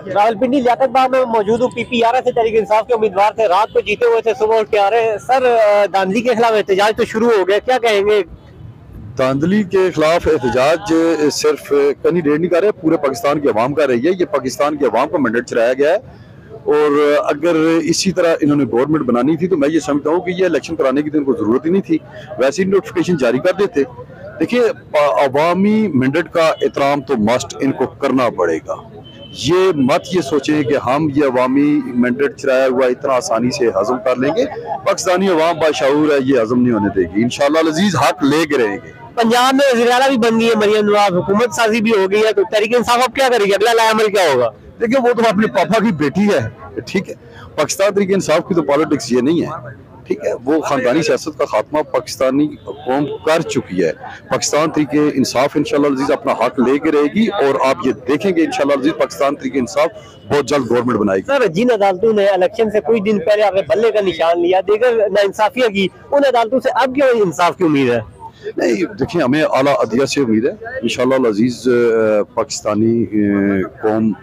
रावलपिंडी लियाकत बाग में मौजूद हूँ। पीपीआर से तहरीक इंसाफ के उम्मीदवार थे, रात को जीते हुए थे, सुबह उठ के आ रहे हैं। सर, धांधली के खिलाफ एहतजाज तो शुरू हो गया, क्या कहेंगे? धांधली के खिलाफ एहतजाज सिर्फ कैंडिडेट नहीं कर रहे, पूरे पाकिस्तान की आवाम कर रही है। ये पाकिस्तान की आवाम का मैंडेट चलाया गया है और अगर इसी तरह इन्होंने गवर्नमेंट बनानी थी तो मैं ये समझता हूँ कि ये इलेक्शन कराने की तो इनको जरूरत ही नहीं थी, वैसे ही नोटिफिकेशन जारी कर देते। देखिए, अवामी मैंडेट का एहतराम तो मस्ट इनको करना पड़ेगा। ये मत ये सोचें कि हम ये अवामी मैंडेट चलाया हुआ इतना आसानी से हजम कर लेंगे। पाकिस्तानी अवाम बाशऊर है, ये हजम नहीं होने देगी। इंशाल्लाह अजीज हक लेके रहेंगे। पंजाब में वज़ीर आला भी बन गई है मरियम नवाज, हुकूमत साजी भी हो गई है, तो तहरीक इंसाफ अब क्या करेगी? अगला लाएअमल क्या होगा? देखिए, वो तो अपने पापा की बेटी है, ठीक है। पाकिस्तान तहरीक इंसाफ की तो पॉलिटिक्स ये नहीं है, ठीक है। वो खानदानी सियासत का खात्मा पाकिस्तानी कौम कर चुकी है। पाकिस्तान तहरीक इंसाफ इंशाल्लाह अजीज अपना हक लेके रहेगी और आप ये देखेंगे इंशाल्लाह अजीज पाकिस्तान तहरीक इंसाफ बहुत जल्द गवर्नमेंट बनाएगी। सर, जिन अदालतों ने इलेक्शन से कुछ दिन पहले अपने बल्ले का निशान लिया, देकर नाइंसाफियां की, उन अदालतों से अब क्यों इंसाफ की उम्मीद है? नहीं, देखिए, हमें आला अदलिया से उम्मीद है। इंशाल्लाह अजीज पाकिस्तानी कौम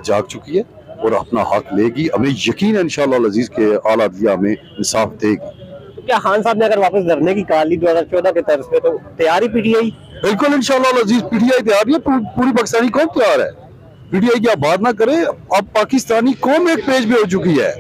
जाग चुकी है और अपना हक लेगी। हमें यकीन है इंशाल्लाह अजीज के आला अदलिया में इंसाफ देगी। तो क्या खान साहब ने अगर वापस धरने की कहा ली 2014 के तर्ज पे, तो तैयारी पीटीआई? बिल्कुल इंशाल्लाह अजीज पीटीआई तैयार है, पूरी पाकिस्तानी कौम तैयार है। पीटीआई की आप बात ना करें, अब पाकिस्तानी कौम एक पेज पे हो चुकी है।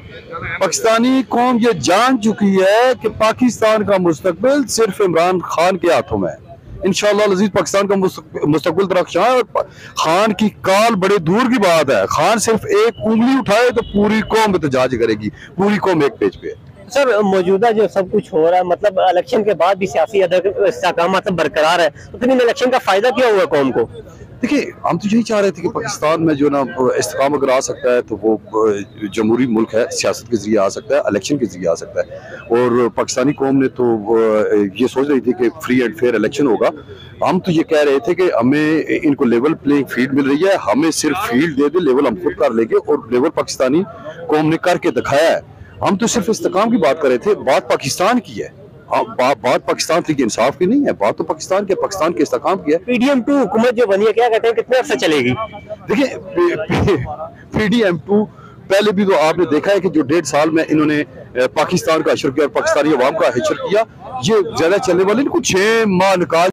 पाकिस्तानी कौम ये जान चुकी है कि पाकिस्तान का मुस्तकबिल सिर्फ इमरान खान के हाथों में है। इंशाल्लाह अजीज पाकिस्तान का मुस्तकबिल तरक्शां है और खान की काल बड़े दूर की बात है। खान सिर्फ एक उंगली उठाए तो पूरी कौम एहतजाज करेगी, पूरी कौम एक पेज पे है। सर, मौजूदा जो सब कुछ हो रहा है, मतलब इलेक्शन के बाद भी सियासी इस्तेकाम बरकरार है, तो फिर इन इलेक्शन का फायदा क्या हुआ कौम को? देखिए, हम तो यही चाह रहे थे कि पाकिस्तान में जो ना इस्तेकाम अगर आ सकता है तो वो जमहूरी मुल्क है, सियासत के जरिए आ सकता है, इलेक्शन के जरिए आ सकता है। और पाकिस्तानी कौम ने तो ये सोच रही थी कि फ्री एंड फेयर इलेक्शन होगा। हम तो ये कह रहे थे कि हमें इनको लेवल प्लेइंग फील्ड मिल रही है, हमें सिर्फ फील्ड दे दे, लेवल हम खुद कर लेंगे और लेवल पाकिस्तानी कौम ने करके दिखाया है। हम तो सिर्फ इस्तेकाम की बात कर रहे थे, बात पाकिस्तान की है। हाँ, बात पाकिस्तान तहरीक इंसाफ की नहीं है, बात तो पाकिस्तान के इस्तेकाम की है। पीडीएम 2 हुकूमत जो बनी है, क्या कहते हैं, कितने अर्से चलेगी? देखिए, पीडीएम 2 पहले भी तो आपने देखा है कि जो 1.5 साल में इन्होंने पाकिस्तान का हशर किया और पाकिस्तानी अवाम का हशर किया, ये ज्यादा चलने वाले, इनको 6 माह निकाल